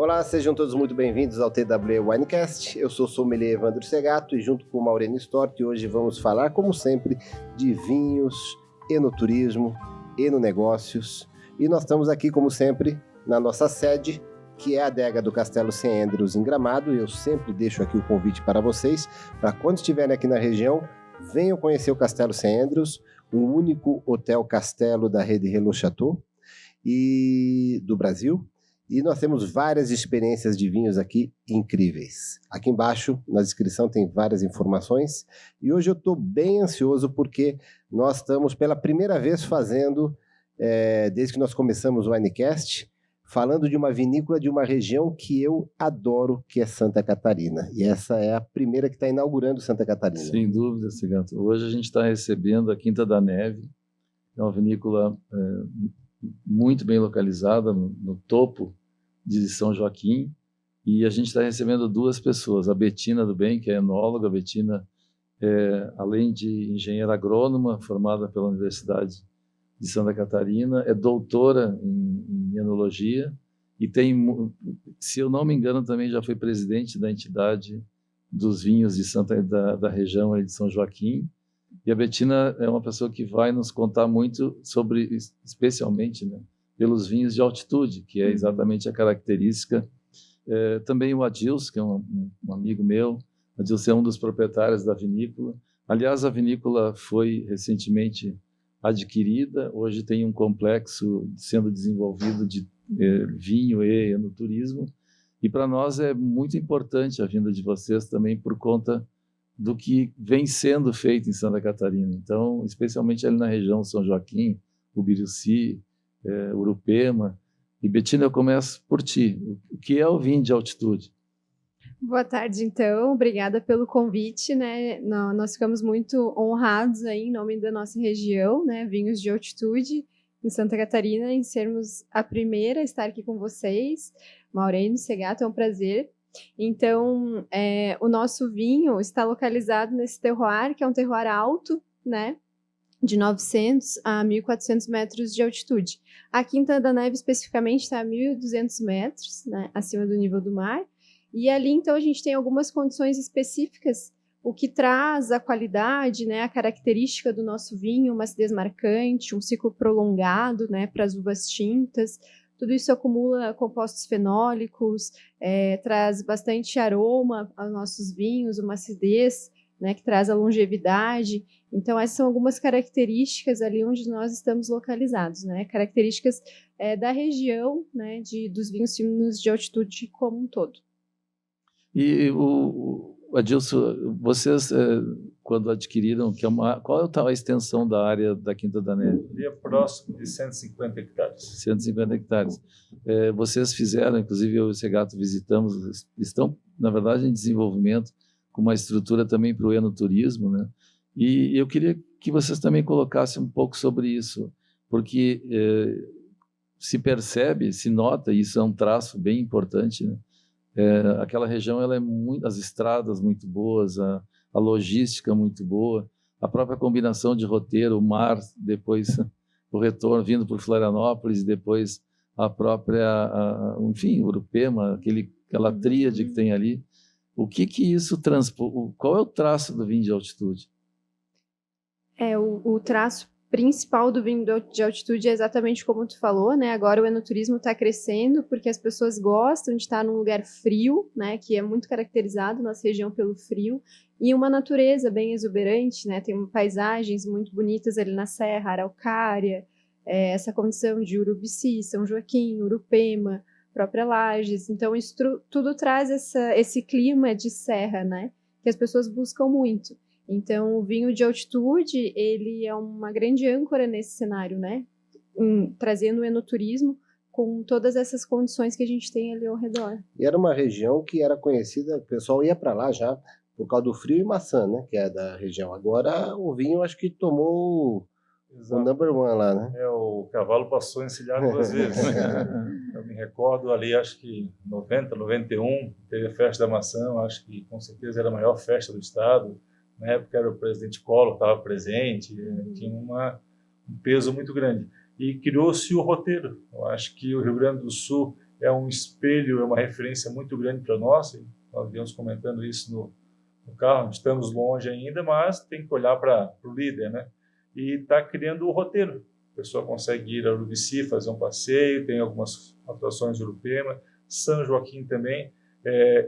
Olá, sejam todos muito bem-vindos ao TW Winecast. Eu sou o sommelier Evandro Segato e junto com o Maurênio Storti hoje vamos falar, como sempre, de vinhos, enoturismo, enonegócios. E nós estamos aqui, como sempre, na nossa sede, que é a adega do Castelo St. Andrews em Gramado. Eu sempre deixo aqui o convite para vocês, para quando estiverem aqui na região, venham conhecer o Castelo St. Andrews, o único hotel castelo da rede Hello Chateau e do Brasil. E nós temos várias experiências de vinhos aqui incríveis. Aqui embaixo, na descrição, tem várias informações. E hoje eu estou bem ansioso porque nós estamos pela primeira vez fazendo, desde que nós começamos o Winecast, falando de uma vinícola de uma região que eu adoro, que é Santa Catarina. E essa é a primeira que está inaugurando Santa Catarina. Sem dúvida, Segato. Hoje a gente está recebendo a Quinta da Neve, é uma vinícola muito bem localizada, no topo de São Joaquim, e a gente está recebendo duas pessoas, a Betina do Bem, que é enóloga. A Betina, além de engenheira agrônoma, formada pela Universidade de Santa Catarina, é doutora em enologia e tem, se eu não me engano, também já foi presidente da entidade dos vinhos da região de São Joaquim. E a Betina é uma pessoa que vai nos contar muito sobre, especialmente, né, pelos vinhos de altitude, que é exatamente a característica. Também o Adilson, que é um amigo meu. Adilson é um dos proprietários da vinícola. Aliás, a vinícola foi recentemente adquirida. Hoje tem um complexo sendo desenvolvido de vinho e enoturismo. E para nós é muito importante a vinda de vocês também por conta do que vem sendo feito em Santa Catarina. Então, especialmente ali na região São Joaquim, Ubiruci, Urupema. E Betina, eu começo por ti. O que é o vinho de altitude? Boa tarde, então. Obrigada pelo convite, né? Nós ficamos muito honrados aí, em nome da nossa região, né? Vinhos de altitude em Santa Catarina, em sermos a primeira a estar aqui com vocês. Maurênio Segato, é um prazer. Então, o nosso vinho está localizado nesse terroir, que é um terroir alto, né? De 900 a 1.400 metros de altitude. A Quinta da Neve, especificamente, está a 1.200 metros, né, acima do nível do mar. E ali, então, a gente tem algumas condições específicas, o que traz a qualidade, né, a característica do nosso vinho, uma acidez marcante, um ciclo prolongado, né, para as uvas tintas. Tudo isso acumula compostos fenólicos, traz bastante aroma aos nossos vinhos, uma acidez, né, que traz a longevidade. Então, essas são algumas características ali onde nós estamos localizados, né? Características da região, né, dos vinhos finos de altitude como um todo. E Adilson, vocês, quando adquiriram, qual é a extensão da área da Quinta da Neve? É próximo de 150 hectares. 150 hectares. Vocês fizeram, inclusive eu e o Segato visitamos, estão, na verdade, em desenvolvimento, com uma estrutura também para o enoturismo, né? E eu queria que vocês também colocassem um pouco sobre isso, porque se percebe, se nota, e isso é um traço bem importante, né? Aquela região, ela as estradas muito boas, a logística muito boa, a própria combinação de roteiro, o mar, depois o retorno vindo por Florianópolis, e depois a própria, enfim, Urupema, aquela tríade que tem ali. O que isso transpõe? Qual é o traço do vinho de altitude? O traço principal do vinho de altitude é exatamente como tu falou, né? Agora o enoturismo está crescendo porque as pessoas gostam de estar num lugar frio, né? Que é muito caracterizado nossa região pelo frio, e uma natureza bem exuberante, né? Tem paisagens muito bonitas ali na Serra, Araucária, essa condição de Urubici, São Joaquim, Urupema, própria Lages. Então isso tudo traz esse clima de serra, né? Que as pessoas buscam muito. Então, o vinho de altitude, ele é uma grande âncora nesse cenário, né? Trazendo o enoturismo com todas essas condições que a gente tem ali ao redor. E era uma região que era conhecida, o pessoal ia para lá já por causa do frio e maçã, né? Que é da região. Agora, o vinho acho que tomou o number one lá, né? O cavalo passou encilhado 2 vezes. Eu me recordo ali, acho que 90, 91, teve a festa da maçã, acho que com certeza era a maior festa do estado. Na época era o presidente Collor, estava presente, tinha um peso muito grande. E criou-se o roteiro. Eu acho que o Rio Grande do Sul é um espelho, é uma referência muito grande para nós. Nós viemos comentando isso no carro, estamos longe ainda, mas tem que olhar para o líder, né? E está criando o roteiro. A pessoa consegue ir a Urubici, fazer um passeio, tem algumas atrações de Urupema, São Joaquim também.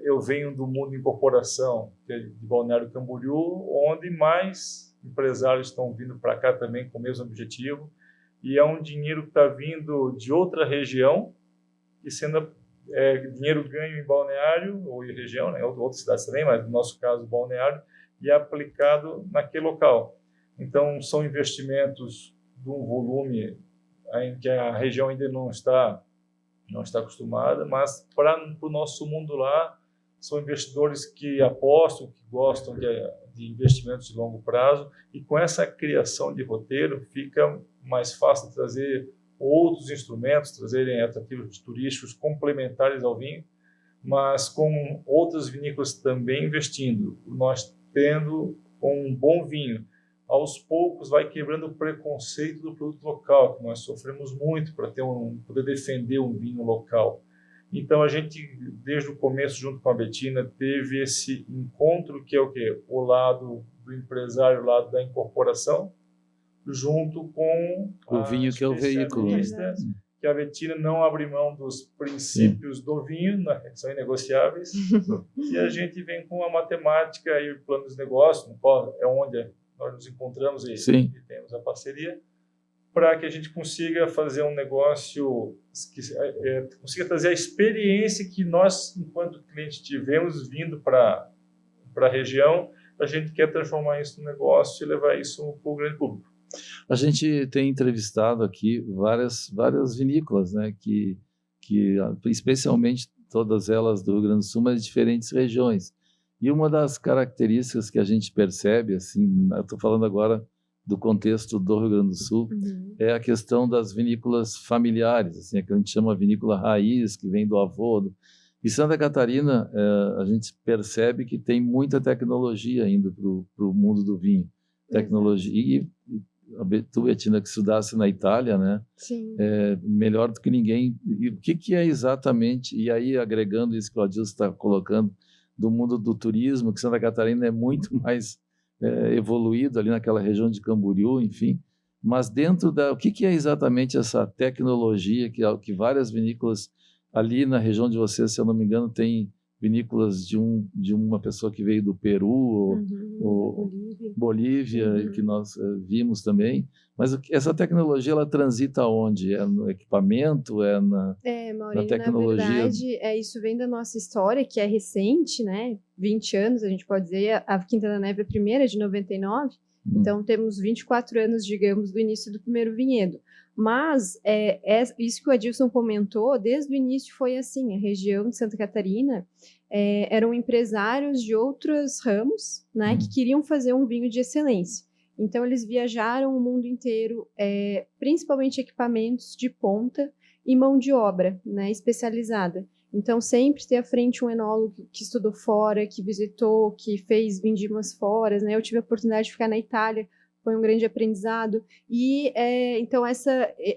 Eu venho do mundo de incorporação, que é de Balneário Camboriú, onde mais empresários estão vindo para cá também com o mesmo objetivo, e é um dinheiro que está vindo de outra região e sendo dinheiro ganho em Balneário ou em região, né, outras cidades também, mas no nosso caso Balneário, e é aplicado naquele local. Então são investimentos de um volume em que a região ainda não está acostumada, mas para o nosso mundo lá, são investidores que apostam, que gostam de investimentos de longo prazo, e com essa criação de roteiro fica mais fácil trazer outros instrumentos, trazerem atrativos turísticos complementares ao vinho, mas com outras vinícolas também investindo. Nós tendo um bom vinho, aos poucos vai quebrando o preconceito do produto local, que nós sofremos muito para poder defender um vinho local. Então a gente, desde o começo, junto com a Bettina, teve esse encontro que é o quê? O lado do empresário, o lado da incorporação, junto com o vinho, que é o veículo. Que a Bettina não abre mão dos princípios do vinho, que são inegociáveis, e a gente vem com a matemática e o plano de negócio, é onde nós nos encontramos e temos a parceria, para que a gente consiga fazer um negócio que consiga trazer a experiência que nós, enquanto cliente, tivemos vindo para a região. A gente quer transformar isso no negócio e levar isso para o grande público. A gente tem entrevistado aqui várias vinícolas, né, que especialmente todas elas do Rio Grande do Sul, mas de diferentes regiões. E uma das características que a gente percebe, assim, eu estou falando agora do contexto do Rio Grande do Sul, é a questão das vinícolas familiares, assim, a que a gente chama vinícola raiz, que vem do avô. E Santa Catarina, a gente percebe que tem muita tecnologia indo para o mundo do vinho. Tecnologia, e tu, Bettina, que estudasse na Itália, né? Sim. Melhor do que ninguém. E o que é exatamente, e aí agregando isso que o Adilson está colocando, do mundo do turismo, que Santa Catarina é muito mais evoluído ali naquela região de Camboriú, enfim, mas dentro o que é exatamente essa tecnologia que várias vinícolas ali na região de vocês, se eu não me engano, tem vinícolas de uma pessoa que veio do Peru ou Bolívia, que nós vimos também. Mas essa tecnologia, ela transita onde? É no equipamento? É na tecnologia? Na verdade, isso vem da nossa história, que é recente, né? 20 anos, a gente pode dizer. A Quinta da Neve é a primeira, de 99. Então, temos 24 anos, digamos, do início do primeiro vinhedo. Mas isso que o Adilson comentou, desde o início foi assim, a região de Santa Catarina eram empresários de outros ramos, né, que queriam fazer um vinho de excelência. Então, eles viajaram o mundo inteiro, principalmente equipamentos de ponta e mão de obra, né, especializada. Então, sempre ter à frente um enólogo que estudou fora, que visitou, que fez vindimas fora, né? Eu tive a oportunidade de ficar na Itália, foi um grande aprendizado. E, então,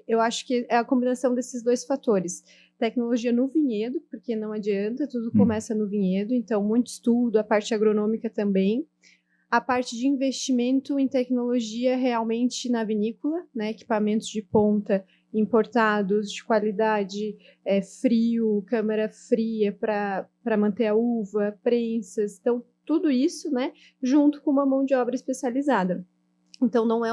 eu acho que é a combinação desses dois fatores. Tecnologia no vinhedo, porque não adianta, tudo começa no vinhedo, então, muito estudo, a parte agronômica também. A parte de investimento em tecnologia realmente na vinícola, né? Equipamentos de ponta importados, de qualidade, frio, câmara fria para manter a uva, prensas, então tudo isso, né, junto com uma mão de obra especializada. Então não é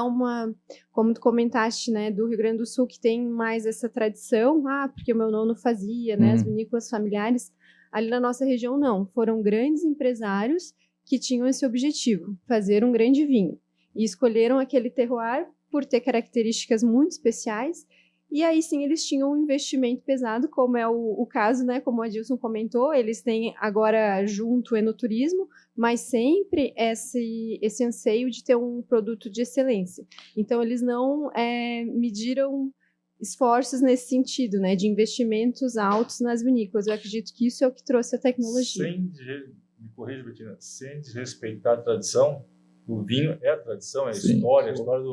como tu comentaste, né, do Rio Grande do Sul, que tem mais essa tradição, porque o meu nono fazia, né, as vinícolas familiares. Ali na nossa região não, foram grandes empresários que tinham esse objetivo, fazer um grande vinho, e escolheram aquele terroir por ter características muito especiais. E aí sim eles tinham um investimento pesado, como é o caso, né? Como o Adilson comentou, eles têm agora junto o enoturismo, mas sempre esse anseio de ter um produto de excelência. Então eles não mediram esforços nesse sentido, né? De investimentos altos nas vinícolas. Eu acredito que isso é o que trouxe a tecnologia. Me corrija, Bettina, sem desrespeitar a tradição, o vinho é a tradição, é a história, a história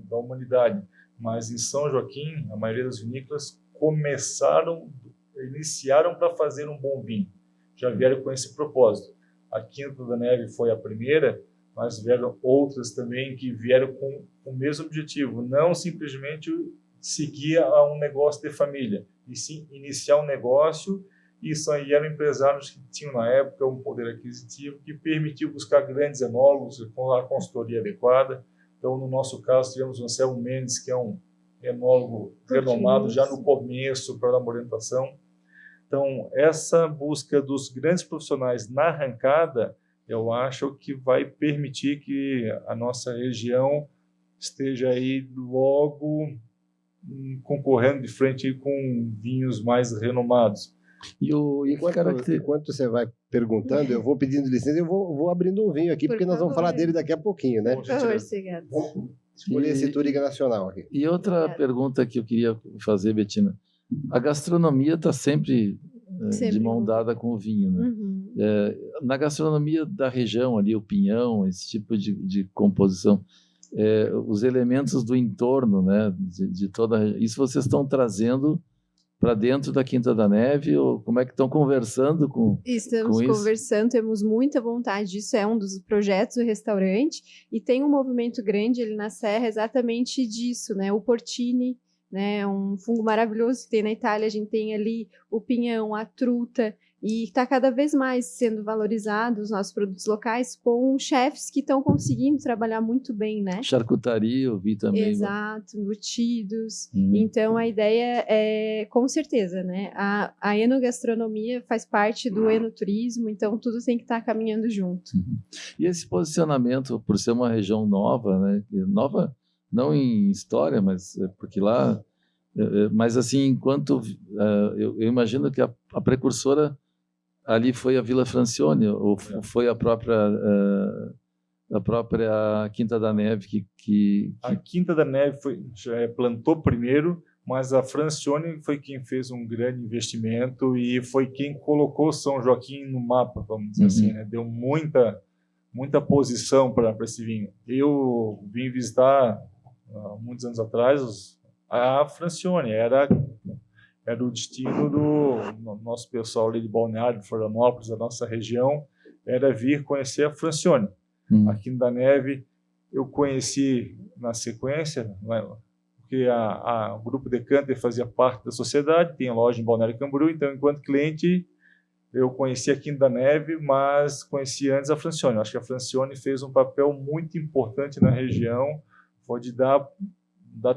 da humanidade. Mas em São Joaquim, a maioria das vinícolas começaram iniciaram para fazer um bom vinho. Já vieram com esse propósito. A Quinta da Neve foi a primeira, mas vieram outras também que vieram com o mesmo objetivo, não simplesmente seguir a um negócio de família, e sim iniciar um negócio. Isso aí eram empresários que tinham na época um poder aquisitivo que permitiu buscar grandes enólogos com a consultoria adequada. Então, no nosso caso, tivemos o Anselmo Mendes, que é um enólogo renomado já no começo para dar uma orientação. Então, essa busca dos grandes profissionais na arrancada, eu acho que vai permitir que a nossa região esteja aí logo concorrendo de frente com vinhos mais renomados. Enquanto você vai perguntando, eu vou pedindo licença e eu vou abrindo um vinho aqui, porque nós vamos falar dele daqui a pouquinho, né? Por favor, Segato. Vamos escolher esse Touriga Nacional aqui. E outra pergunta que eu queria fazer, Bettina. A gastronomia está sempre de mão dada com o vinho, né? Uhum. Na gastronomia da região ali, o pinhão, esse tipo de composição, os elementos do entorno, né? De toda isso vocês estão trazendo para dentro da Quinta da Neve, ou como é que estão conversando com Estamos com isso? conversando, temos muita vontade disso, é um dos projetos do restaurante, e tem um movimento grande ali na Serra exatamente disso, né? O porcini, né? Um fungo maravilhoso que tem na Itália, a gente tem ali o pinhão, a truta, e está cada vez mais sendo valorizados os nossos produtos locais com chefes que estão conseguindo trabalhar muito bem, né? Charcutaria, eu vi também. Exato, embutidos. Então, a ideia é, com certeza, né? A enogastronomia faz parte do enoturismo, então tudo tem que estar caminhando junto. E esse posicionamento, por ser uma região nova, né? Nova não em história, mas porque lá... Mas assim, enquanto... eu imagino que a precursora ali foi a Vila Francione, ou foi a própria Quinta da Neve que... A Quinta da Neve plantou primeiro, mas a Francione foi quem fez um grande investimento e foi quem colocou São Joaquim no mapa, vamos dizer assim, né? Deu muita posição para esse vinho. Eu vim visitar, há muitos anos atrás, a Francione, era o destino do nosso pessoal ali de Balneário, de Florianópolis, da nossa região, era vir conhecer a Francione. A Quinta da Neve eu conheci na sequência, porque o Grupo Decanter fazia parte da sociedade, tem loja em Balneário Camboriú, então, enquanto cliente, eu conheci a Quinta da Neve, mas conheci antes a Francione. Acho que a Francione fez um papel muito importante na região, foi de dar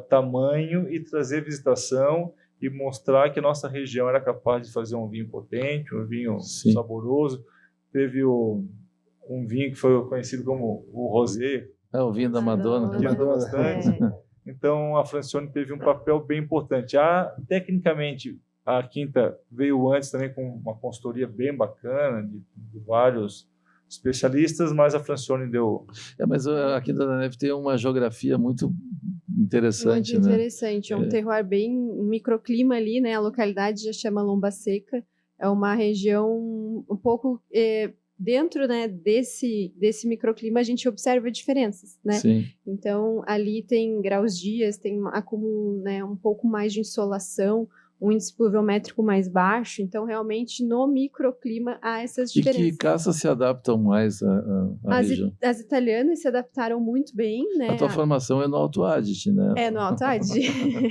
tamanho e trazer visitação, e mostrar que a nossa região era capaz de fazer um vinho potente, um vinho saboroso. Teve um vinho que foi conhecido como o Rosé. O vinho da Madonna. Bastante. Então, a Francione teve um papel bem importante. Tecnicamente, a Quinta veio antes também com uma consultoria bem bacana, de vários especialistas, mas a Francione deu... mas a Quinta da Neve tem uma geografia muito interessante, muito interessante, é um terroir bem, um microclima ali, né? A localidade já chama Lomba Seca, é uma região um pouco dentro, né, desse microclima a gente observa diferenças, né? Sim. Então ali tem graus dias, tem acúmulo, né, um pouco mais de insolação, um índice pluviométrico mais baixo, então realmente no microclima há essas diferenças. E que caças se adaptam mais à região? As italianas se adaptaram muito bem, né? A tua formação é no Alto Adige, né? É no Alto Adige,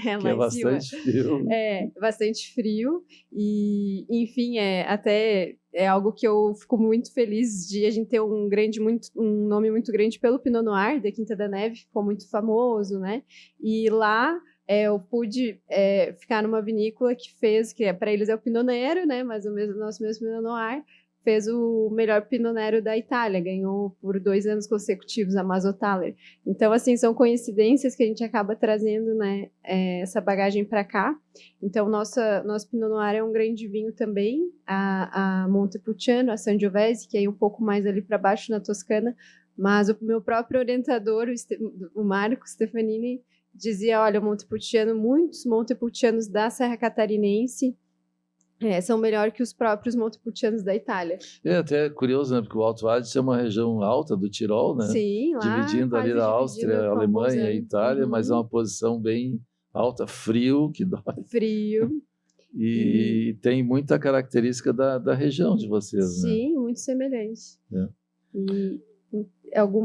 que é bastante frio. Bastante frio e, enfim, até é algo que eu fico muito feliz de a gente ter um nome muito grande pelo Pinot Noir da Quinta da Neve, ficou muito famoso, né? E lá eu pude ficar numa vinícola que para eles é o Pinot Nero, né? Mas nosso mesmo Pinot Noir fez o melhor Pinot Nero da Itália, ganhou por 2 anos consecutivos a Mazzothaler. Então, assim, são coincidências que a gente acaba trazendo, né, essa bagagem para cá. Então, nosso Pinot Noir é um grande vinho também, a Montepulciano, a Sangiovese, que é um pouco mais ali para baixo na Toscana, mas o meu próprio orientador, o Marco Stefanini, dizia, olha, muitos Montepulcianos da Serra Catarinense são melhor que os próprios Montepulcianos da Itália. É até curioso, né? Porque o Alto Adige é uma região alta do Tirol, né? Sim, lá. Dividindo ali a Áustria, a Alemanha e a Itália, mas é uma posição bem alta, frio, que dói. Frio. E tem muita característica da região de vocês, né? Sim, muito semelhante. É.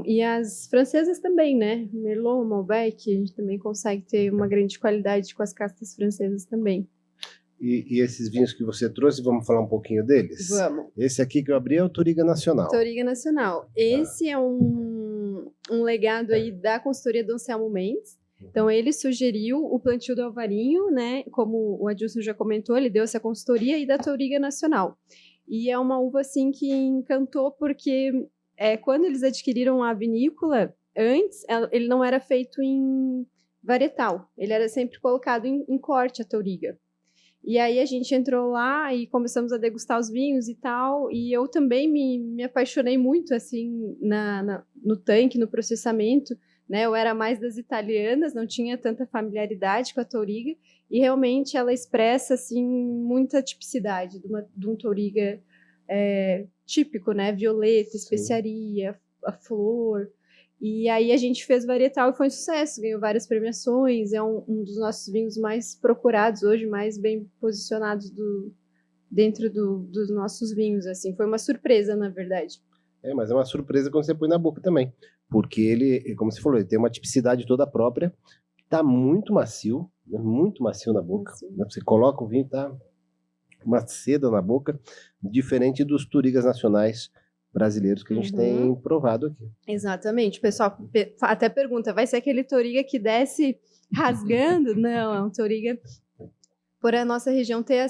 E as francesas também, né? Merlot, Malbec, a gente também consegue ter uma grande qualidade com as castas francesas também. E esses vinhos que você trouxe, vamos falar um pouquinho deles? Vamos. Esse aqui que eu abri é o Touriga Nacional. Touriga Nacional. Esse é um legado aí da consultoria do Anselmo Mendes. Então, ele sugeriu o plantio do Alvarinho, né? Como o Adilson já comentou, ele deu essa consultoria e da Touriga Nacional. E é uma uva, assim, que encantou porque quando eles adquiriram a vinícola, antes, ele não era feito em varietal. Ele era sempre colocado em corte, a Touriga. E aí a gente entrou lá e começamos a degustar os vinhos e tal, e eu também me apaixonei muito, assim, no tanque, no processamento, né? Eu era mais das italianas, não tinha tanta familiaridade com a Touriga, e realmente ela expressa, assim, muita tipicidade de um Touriga típico, né? Violeta, especiaria, a flor. E aí a gente fez varietal e foi um sucesso, ganhou várias premiações, é um dos nossos vinhos mais procurados hoje, mais bem posicionados dentro dos nossos vinhos, assim. Foi uma surpresa, na verdade. Mas é uma surpresa quando você põe na boca também, porque ele, como você falou, ele tem uma tipicidade toda própria, tá muito macio, né? Muito macio na boca. Né? Você coloca o vinho, tá uma seda na boca, diferente dos Tourigas nacionais brasileiros que a gente tem provado aqui. Exatamente. O pessoal até pergunta, vai ser aquele Touriga que desce rasgando? Não, é um Touriga... Por a nossa região ter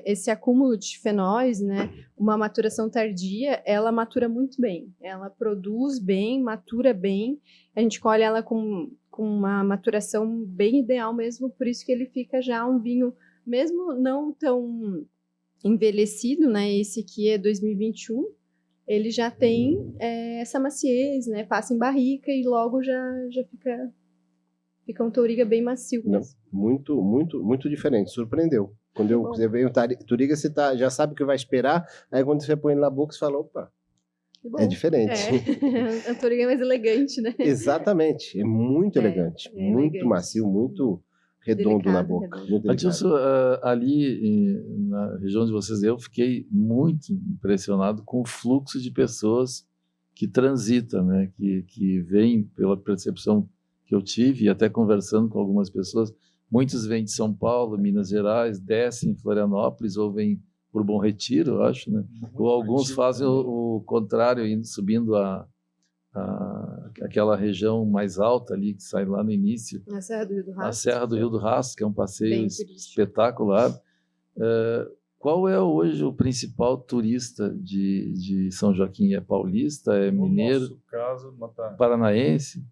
esse acúmulo de fenóis, né, uma maturação tardia, ela matura muito bem. Ela produz bem, matura bem. A gente colhe ela com uma maturação bem ideal mesmo, por isso que ele fica já um vinho, mesmo não tão envelhecido, né, esse aqui é 2021, ele já tem essa maciez, né? Passa em barrica e logo já fica um Touriga bem macio. Não, muito, muito, muito diferente. Surpreendeu. Quando você vê o Touriga, você já sabe o que vai esperar. Aí quando você põe na boca, você fala, opa, é diferente. O Touriga é mais elegante, né? Exatamente. É muito elegante. Muito elegante. Macio, muito redondo delicado, na boca. Adilson, ali na região de vocês, eu fiquei muito impressionado com o fluxo de pessoas que transitam, né? Que vêm, pela percepção que eu tive, e até conversando com algumas pessoas, muitos vêm de São Paulo, Minas Gerais, descem em Florianópolis ou vêm por Bom Retiro, eu acho, né? Ou alguns fazem o contrário, subindo aquela região mais alta ali, que sai lá no início. A Serra do Rio do Rastro. A Serra do Rio do Rastro, que é um passeio espetacular. Qual é hoje o principal turista de São Joaquim? É paulista, é mineiro? No nosso caso, paranaense?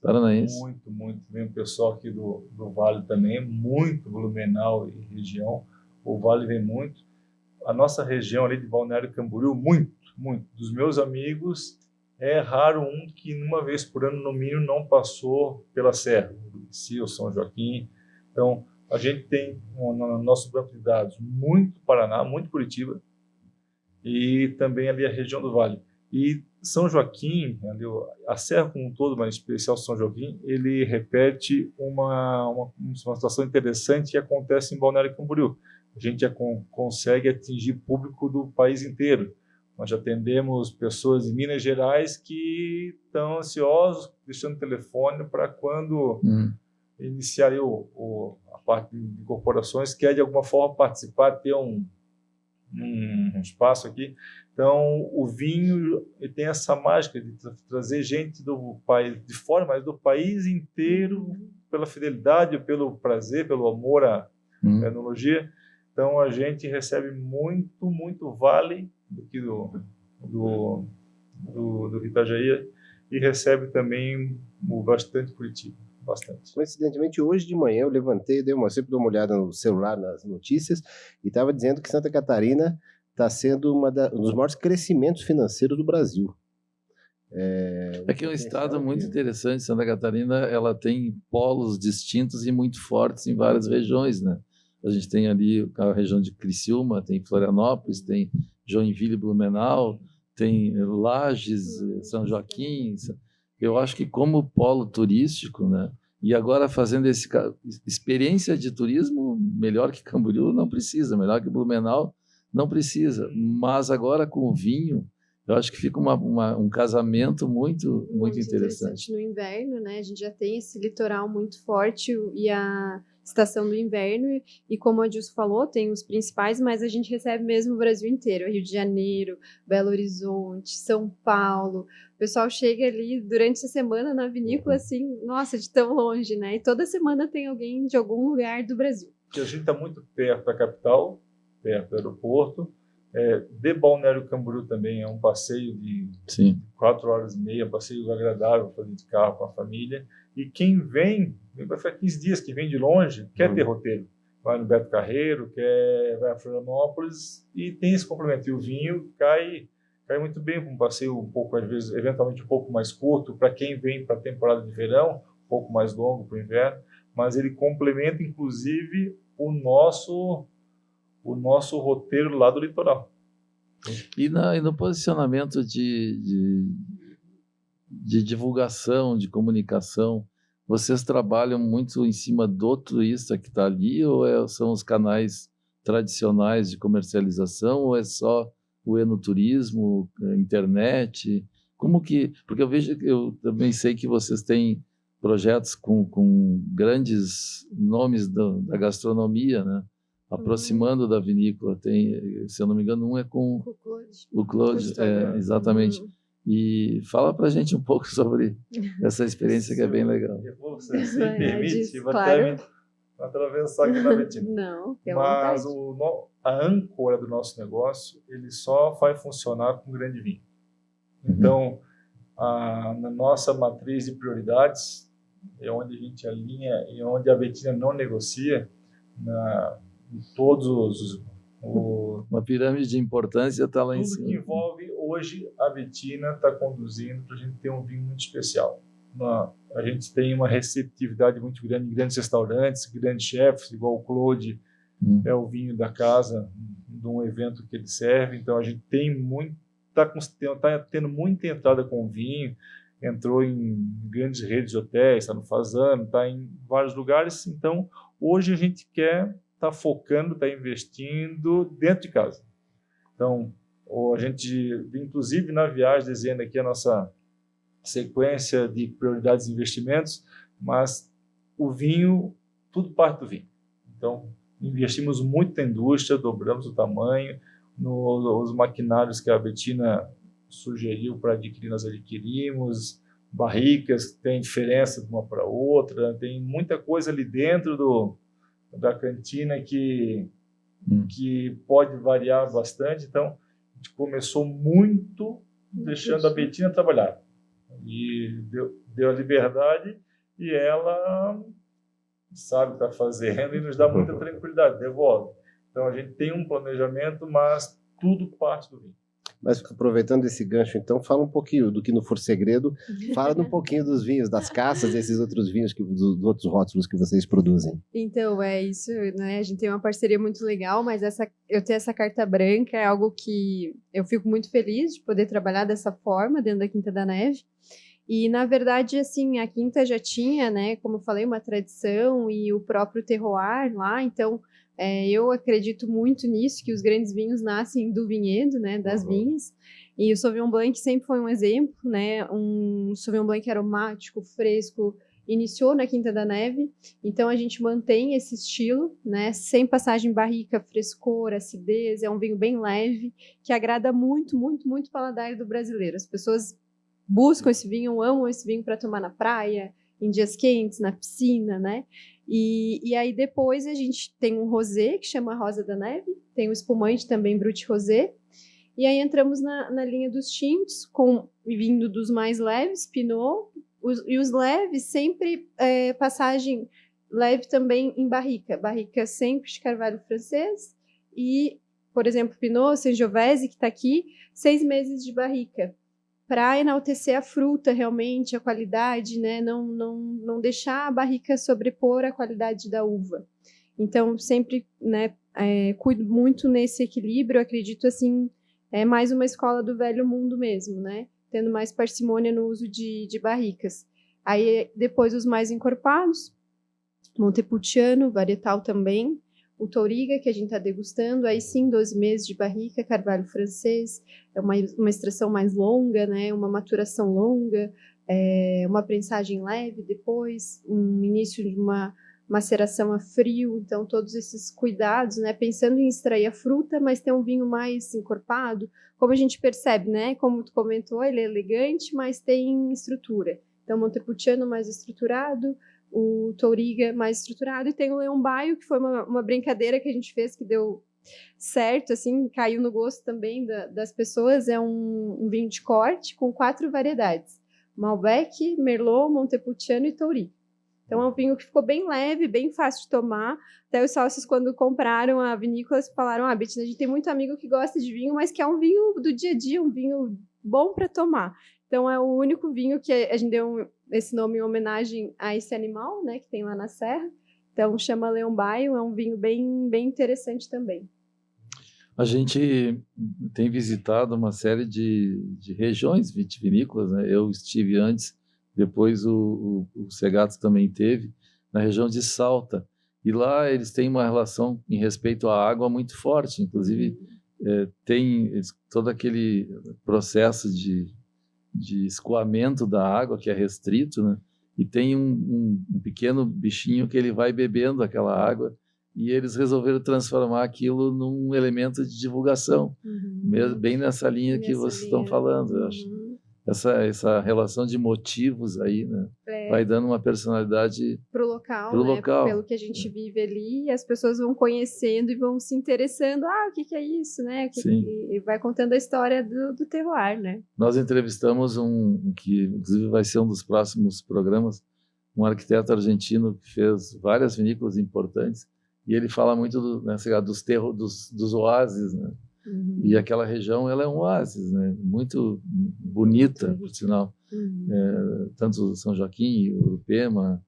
Paranaense. Muito, muito. Vem o pessoal aqui do Vale também, muito Blumenau e região. O Vale vem muito. A nossa região ali de Balneário Camboriú, muito, muito. Dos meus amigos, é raro um que uma vez por ano, no mínimo, não passou pela Serra, o São Joaquim. Então, a gente tem no nosso banco de dados muito Paraná, muito Curitiba e também ali a região do Vale. E São Joaquim, ali, a Serra como um todo, mas em especial São Joaquim, ele repete uma situação interessante que acontece em Balneário Camboriú. A gente já consegue atingir público do país inteiro. Nós já atendemos pessoas em Minas Gerais que estão ansiosos, deixando o telefone para quando iniciar a parte de corporações, quer de alguma forma participar, ter um espaço aqui. Então, o vinho ele tem essa mágica de trazer gente do país, de fora, mas do país inteiro, pela fidelidade, pelo prazer, pelo amor à enologia. Então, a gente recebe muito, muito vale aqui do Itajaí e recebe também bastante Curitiba. Bastante. Coincidentemente, hoje de manhã eu levantei, sempre dou uma olhada no celular, nas notícias, e estava dizendo que Santa Catarina está sendo um dos maiores crescimentos financeiros do Brasil. É que é um estado muito interessante. Santa Catarina, ela tem polos distintos e muito fortes em várias regiões, né? A gente tem ali a região de Criciúma, tem Florianópolis, tem Joinville, Blumenau, tem Lages, São Joaquim. Eu acho que como polo turístico, né, E agora fazendo experiência de turismo, melhor que Camboriú não precisa, melhor que Blumenau não precisa. Mas agora com o vinho, eu acho que fica um casamento muito interessante. No inverno, né? A gente já tem esse litoral muito forte e a estação do inverno. E como a Dilson falou, tem os principais, mas a gente recebe mesmo o Brasil inteiro. Rio de Janeiro, Belo Horizonte, São Paulo. O pessoal chega ali durante a semana na vinícola, assim, nossa, de tão longe, né? E toda semana tem alguém de algum lugar do Brasil. Porque a gente está muito perto da capital, perto do aeroporto. De Balneário Camboriú também é um passeio de 4h30, passeio agradável, fazer de carro com a família. E quem vem, vai ficar 15 dias, que vem de longe, quer ter roteiro. Vai no Beto Carreiro, vai a Florianópolis e tem esse complemento. E o vinho cai muito bem para um passeio um pouco, às vezes, eventualmente um pouco mais curto, para quem vem para a temporada de verão, um pouco mais longo para o inverno, mas ele complementa, inclusive, o nosso roteiro lá do litoral. E no posicionamento de divulgação, de comunicação, vocês trabalham muito em cima do turista que está ali, ou são os canais tradicionais de comercialização, ou é só o enoturismo, a internet? Porque eu também sei que vocês têm projetos com grandes nomes da gastronomia, né? Aproximando da vinícola. Tem, se eu não me engano, um é com o Claude, exatamente. E fala para a gente um pouco sobre essa experiência que é bem legal. Se me permite, vou até me atravessar aqui na Betina. Não, mas a âncora do nosso negócio, ele só vai funcionar com grande vinho. Então, na nossa matriz de prioridades, é onde a gente alinha e onde a Betina não negocia, em todos uma pirâmide de importância está lá em cima. Tudo que envolve, hoje, a Betina está conduzindo para a gente ter um vinho muito especial. A gente tem uma receptividade muito grande em grandes restaurantes, grandes chefs, igual o Claude, é o vinho da casa, de um evento que ele serve. Então, a gente está tendo muita entrada com vinho, entrou em grandes redes de hotéis, está no Fasano, está em vários lugares. Então, hoje a gente está focando, está investindo dentro de casa. Então, a gente, inclusive na viagem, desenhando aqui a nossa sequência de prioridades e investimentos, mas o vinho, tudo parte do vinho. Então, investimos muito na indústria, dobramos o tamanho, nos maquinários que a Betina sugeriu para adquirir, nós adquirimos, barricas, tem diferença de uma para outra, tem muita coisa ali dentro da cantina que pode variar bastante. Então, a gente começou muito deixando a Betina trabalhar. E deu a liberdade e ela sabe o que está fazendo e nos dá muita tranquilidade, devolve. Então, a gente tem um planejamento, mas tudo parte do vinho. Mas aproveitando esse gancho, então, fala um pouquinho do que não for segredo, fala um pouquinho dos vinhos, das caças, desses outros vinhos, dos outros rótulos que vocês produzem. Então, é isso, né? A gente tem uma parceria muito legal, mas eu ter essa carta branca é algo que eu fico muito feliz de poder trabalhar dessa forma dentro da Quinta da Neve. E, na verdade, assim, a Quinta já tinha, né, como eu falei, uma tradição e o próprio terroir lá, então eu acredito muito nisso, que os grandes vinhos nascem do vinhedo, né, das vinhas, e o Sauvignon Blanc sempre foi um exemplo, né, um Sauvignon Blanc aromático, fresco, iniciou na Quinta da Neve, então a gente mantém esse estilo, né, sem passagem em barrica, frescor, acidez, é um vinho bem leve, que agrada muito, muito, muito o paladar do brasileiro. As pessoas buscam esse vinho, amam esse vinho para tomar na praia, em dias quentes, na piscina, né? E aí depois a gente tem um rosé, que chama Rosa da Neve, tem um espumante também, Brut Rosé, e aí entramos na linha dos tintos, vindo dos mais leves, Pinot, e os leves sempre passagem leve também em barrica sempre de carvalho francês, e, por exemplo, Pinot Sangiovese, que está aqui, 6 meses de barrica, para enaltecer a fruta realmente, a qualidade, né? Não deixar a barrica sobrepor a qualidade da uva. Então, sempre, né, cuido muito nesse equilíbrio, acredito assim, é mais uma escola do velho mundo mesmo, né? Tendo mais parcimônia no uso de barricas. Aí depois os mais encorpados, Montepulciano, varietal também, o Touriga, que a gente está degustando, aí sim 12 meses de barrica, carvalho francês, é uma extração mais longa, né, uma maturação longa, uma prensagem leve depois, um início de uma maceração a frio, então todos esses cuidados, né, pensando em extrair a fruta, mas ter um vinho mais encorpado, como a gente percebe, né, como tu comentou, ele é elegante, mas tem estrutura. Então, Montepulciano mais estruturado, o Touriga mais estruturado, e tem o Leão Baio, que foi uma brincadeira que a gente fez, que deu certo, assim, caiu no gosto também das pessoas, é um vinho de corte com 4 variedades, Malbec, Merlot, Montepulciano e Touriga. Então é um vinho que ficou bem leve, bem fácil de tomar. Até os sócios, quando compraram a vinícola, falaram, Bettina, a gente tem muito amigo que gosta de vinho, mas que é um vinho do dia a dia, um vinho bom para tomar. Então é o único vinho que a gente deu esse nome em homenagem a esse animal, né, que tem lá na serra. Então chama Leão Baio, é um vinho bem interessante também. A gente tem visitado uma série de regiões vitivinícolas, né? Eu estive antes, depois o Segato também teve, na região de Salta. E lá eles têm uma relação em respeito à água muito forte. Inclusive, tem todo aquele processo de escoamento da água que é restrito, né? E tem um pequeno bichinho que ele vai bebendo aquela água, e eles resolveram transformar aquilo num elemento de divulgação, bem nessa linha que vocês estão falando. Eu acho. Essa relação de motivos aí, né? Vai dando uma personalidade pro local, pro né? local. Pelo que a gente vive ali, e as pessoas vão conhecendo e vão se interessando. O que é isso, né? E vai contando a história do terroir, né? Nós entrevistamos que inclusive vai ser um dos próximos programas, um arquiteto argentino que fez várias vinícolas importantes, e ele fala muito dos oásis, né? E aquela região, ela é um oásis, né? Muito bonita, por sinal. Tanto São Joaquim e Urupema.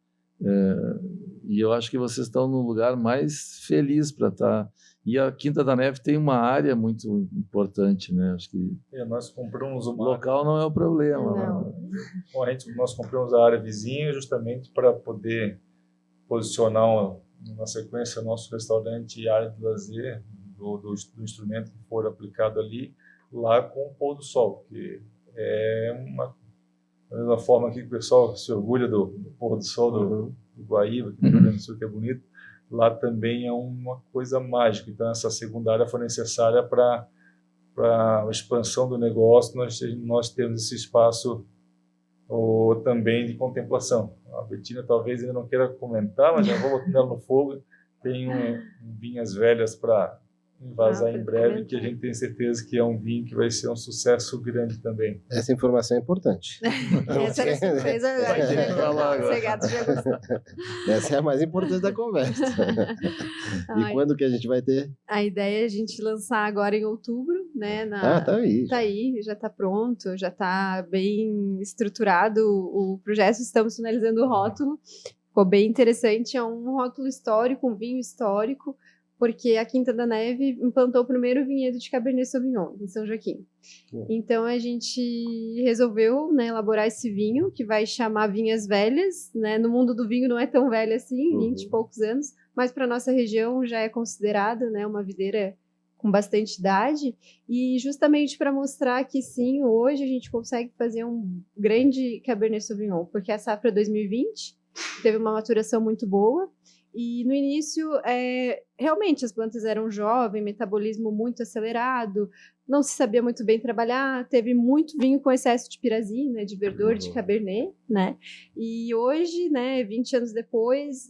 E eu acho que vocês estão num lugar mais feliz para estar. E a Quinta da Neve tem uma área muito importante, né? Acho que nós compramos o local não é o problema. Não. Nós compramos a área vizinha justamente para poder posicionar na sequência o nosso restaurante e área de lazer do instrumento que for aplicado ali, lá com o pôr do sol, que é da mesma forma que o pessoal se orgulha do pôr do sol do Guaíba, que no Rio Grande do Sul que é bonito, lá também é uma coisa mágica. Então essa segunda área foi necessária para a expansão do negócio, nós temos esse espaço também de contemplação. A Bettina talvez ainda não queira comentar, mas já vou botando ela no fogo. Tem vinhas velhas para vazar em breve, que a gente tem certeza que é um vinho que vai ser um sucesso grande também. Essa informação é importante. Essa era a surpresa agora. Essa é a mais importante da conversa. E quando que a gente vai ter? A ideia é a gente lançar agora em outubro, né? Tá aí. Tá aí, já tá pronto, já tá bem estruturado o projeto, estamos finalizando o rótulo. Ficou bem interessante, é um rótulo histórico, um vinho histórico, porque a Quinta da Neve implantou o primeiro vinhedo de Cabernet Sauvignon, em São Joaquim. Então, a gente resolveu, né, elaborar esse vinho, que vai chamar Vinhas Velhas, né? No mundo do vinho não é tão velho assim, 20 e poucos anos, mas para a nossa região já é considerada, né, uma videira com bastante idade, e justamente para mostrar que sim, hoje a gente consegue fazer um grande Cabernet Sauvignon, porque a safra 2020 teve uma maturação muito boa, e no início, realmente, as plantas eram jovens, metabolismo muito acelerado, não se sabia muito bem trabalhar, teve muito vinho com excesso de pirazina, de verdor, de cabernet, né? E hoje, né, 20 anos depois,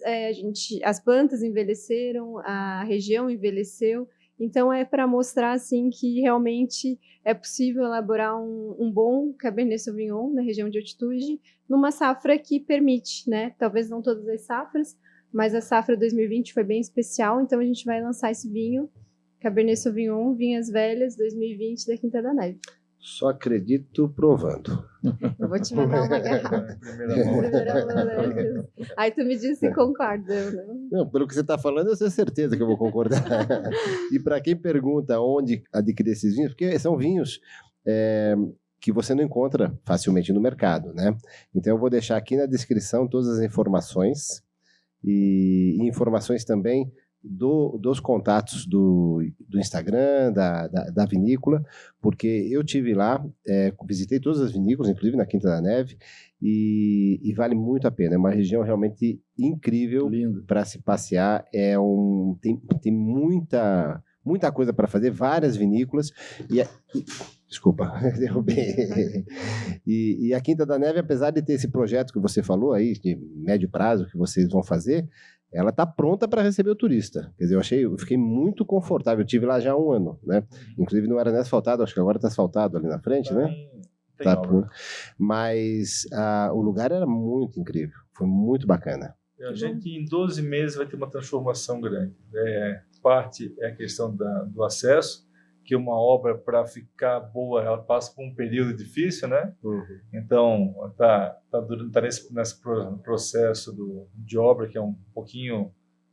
as plantas envelheceram, a região envelheceu, então é para mostrar, assim, que realmente é possível elaborar um bom Cabernet Sauvignon na região de altitude, numa safra que permite, né? Talvez não todas as safras, mas a safra 2020 foi bem especial, então a gente vai lançar esse vinho, Cabernet Sauvignon, Vinhas Velhas 2020 da Quinta da Neve. Só acredito provando. Eu vou te mandar uma garrafa. Aí tu me diz se concorda, né? Não, pelo que você está falando, eu tenho certeza que eu vou concordar. E para quem pergunta onde adquirir esses vinhos, porque são vinhos que você não encontra facilmente no mercado, né? Então eu vou deixar aqui na descrição todas as informações e informações também dos contatos do Instagram, da vinícola, porque eu tive lá, visitei todas as vinícolas, inclusive na Quinta da Neve, e vale muito a pena. É uma região realmente incrível para se passear. Tem muita coisa para fazer, várias vinícolas. Desculpa, derrubei. E a Quinta da Neve, apesar de ter esse projeto que você falou aí, de médio prazo, que vocês vão fazer, ela está pronta para receber o turista. Quer dizer, eu fiquei muito confortável. Eu estive lá já há 1 ano, né? Inclusive não era nem asfaltado, acho que agora está asfaltado ali na frente, né? Tá pronto. Mas o lugar era muito incrível, foi muito bacana. A gente, em 12 meses, vai ter uma transformação grande. Parte é a questão do acesso, que uma obra, para ficar boa, ela passa por um período difícil, né? Então, está nesse processo de obra, que é um pouquinho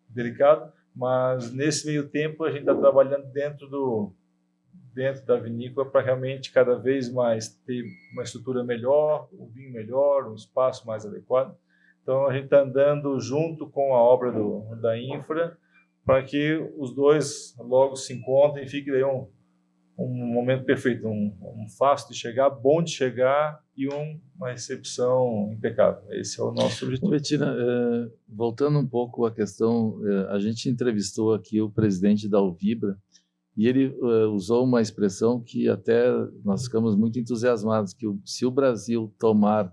delicado, mas nesse meio tempo a gente está trabalhando dentro da vinícola para realmente cada vez mais ter uma estrutura melhor, um vinho melhor, um espaço mais adequado. Então, a gente está andando junto com a obra da Infra para que os dois logo se encontrem e fique daí um momento perfeito, um fácil de chegar, bom de chegar e uma recepção impecável. Esse é o nosso objetivo. Bettina, voltando um pouco à questão, a gente entrevistou aqui o presidente da Alvibra e ele usou uma expressão que até nós ficamos muito entusiasmados, que se o Brasil tomar,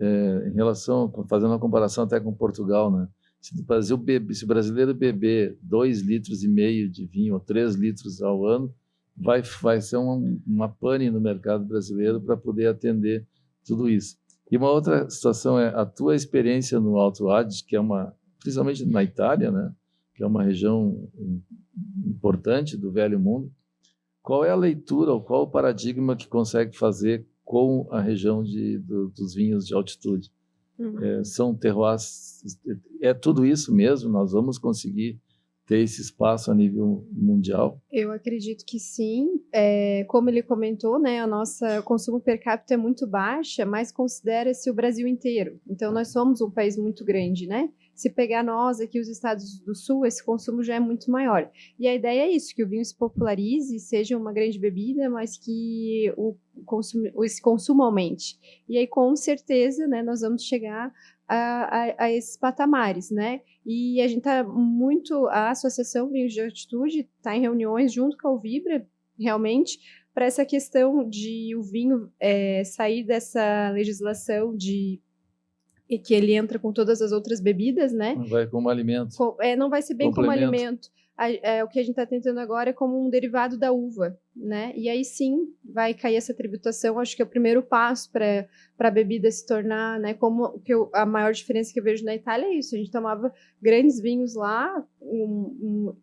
em relação, fazendo uma comparação até com Portugal, né? Se o brasileiro beber 2,5 litros de vinho ou 3 litros ao ano, vai ser uma pane no mercado brasileiro para poder atender tudo isso. E uma outra situação é a tua experiência no Alto Adige, que é principalmente na Itália, né, que é uma região importante do Velho Mundo. Qual é a leitura ou qual o paradigma que consegue fazer com a região dos vinhos de altitude? São terroirs, é tudo isso mesmo? Nós vamos conseguir ter esse espaço a nível mundial? Eu acredito que sim. Como ele comentou, né, o consumo per capita é muito baixa, mas considera-se o Brasil inteiro. Então, nós somos um país muito grande, né? Se pegar nós aqui, os estados do sul, esse consumo já é muito maior. E a ideia é isso, que o vinho se popularize, seja uma grande bebida, mas que esse consumo aumente. E aí, com certeza, né, nós vamos chegar a esses patamares, né? E a gente a Associação Vinhos de Altitude está em reuniões junto com a Alvibra, realmente, para essa questão de o vinho sair dessa legislação e que ele entra com todas as outras bebidas, né? Não vai como alimento. Não vai ser bem como alimento. O que a gente está tentando agora é como um derivado da uva, né? E aí sim vai cair essa tributação. Acho que é o primeiro passo para a bebida se tornar, né? A maior diferença que eu vejo na Itália é isso. A gente tomava grandes vinhos lá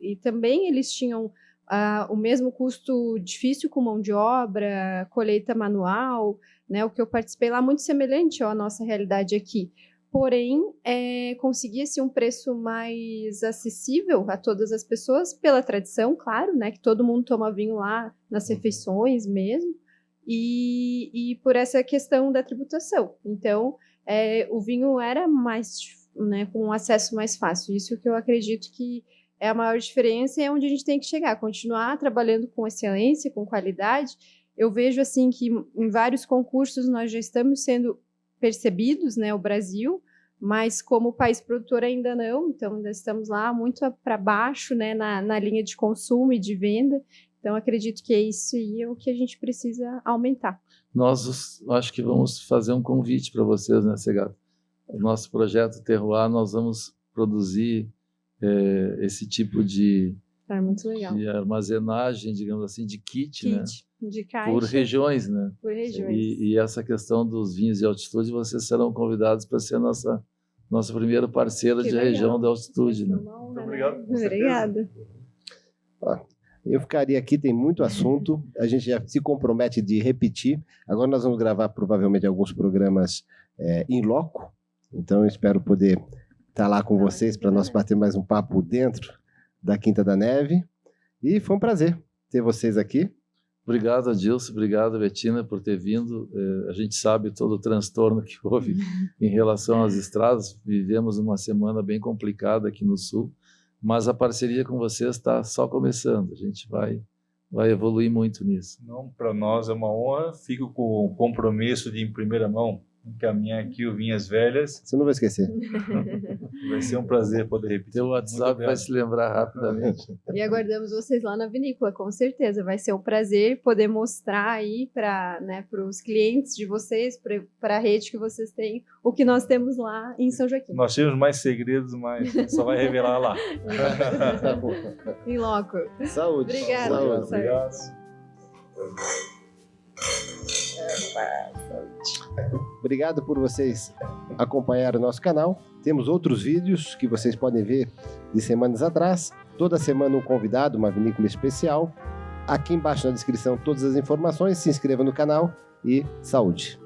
e também eles tinham o mesmo custo difícil com mão de obra, colheita manual, né? O que eu participei lá muito semelhante à nossa realidade aqui. Porém, conseguia-se um preço mais acessível a todas as pessoas, pela tradição, claro, né, que todo mundo toma vinho lá nas refeições mesmo, e por essa questão da tributação. Então, o vinho era mais, né, com um acesso mais fácil. Isso que eu acredito que é a maior diferença e é onde a gente tem que chegar, continuar trabalhando com excelência, com qualidade. Eu vejo assim que em vários concursos nós já estamos sendo percebidos, né, o Brasil, mas como país produtor ainda não, então ainda estamos lá muito para baixo, né, na linha de consumo e de venda, então acredito que é isso e é o que a gente precisa aumentar. Nós acho que vamos fazer um convite para vocês, né, Segato? O nosso projeto Terroir, nós vamos produzir esse tipo de muito legal. De armazenagem, digamos assim, de kit, né? De caixa. Por regiões, né? Por regiões. E essa questão dos vinhos de altitude, vocês serão convidados para ser nossa primeira parceira de região de altitude, né? Muito obrigado. Obrigada. Eu ficaria aqui, tem muito assunto, a gente já se compromete de repetir. Agora nós vamos gravar provavelmente alguns programas em loco, então eu espero poder estar lá com vocês para nós bater mais um papo dentro da Quinta da Neve. E foi um prazer ter vocês aqui. Obrigado, Adilson, obrigado, Betina, por ter vindo. A gente sabe todo o transtorno que houve em relação às estradas. Vivemos uma semana bem complicada aqui no Sul, mas a parceria com vocês está só começando. A gente vai evoluir muito nisso. Não, para nós é uma honra. Fico com o compromisso de, em primeira mão, encaminhar aqui o Vinhas Velhas. Você não vai esquecer. Vai ser um prazer poder repetir. Teu WhatsApp vai se lembrar rapidamente. E aguardamos vocês lá na vinícola, com certeza. Vai ser um prazer poder mostrar aí para os clientes de vocês, para a rede que vocês têm, o que nós temos lá em São Joaquim. Nós temos mais segredos, mas só vai revelar lá. Em loco. Saúde. Obrigada. Saúde. Obrigado. Obrigado por vocês acompanhar o nosso canal. Temos outros vídeos que vocês podem ver de semanas atrás. Toda semana um convidado, uma vinícola especial. Aqui embaixo na descrição todas as informações. Se inscreva no canal e saúde.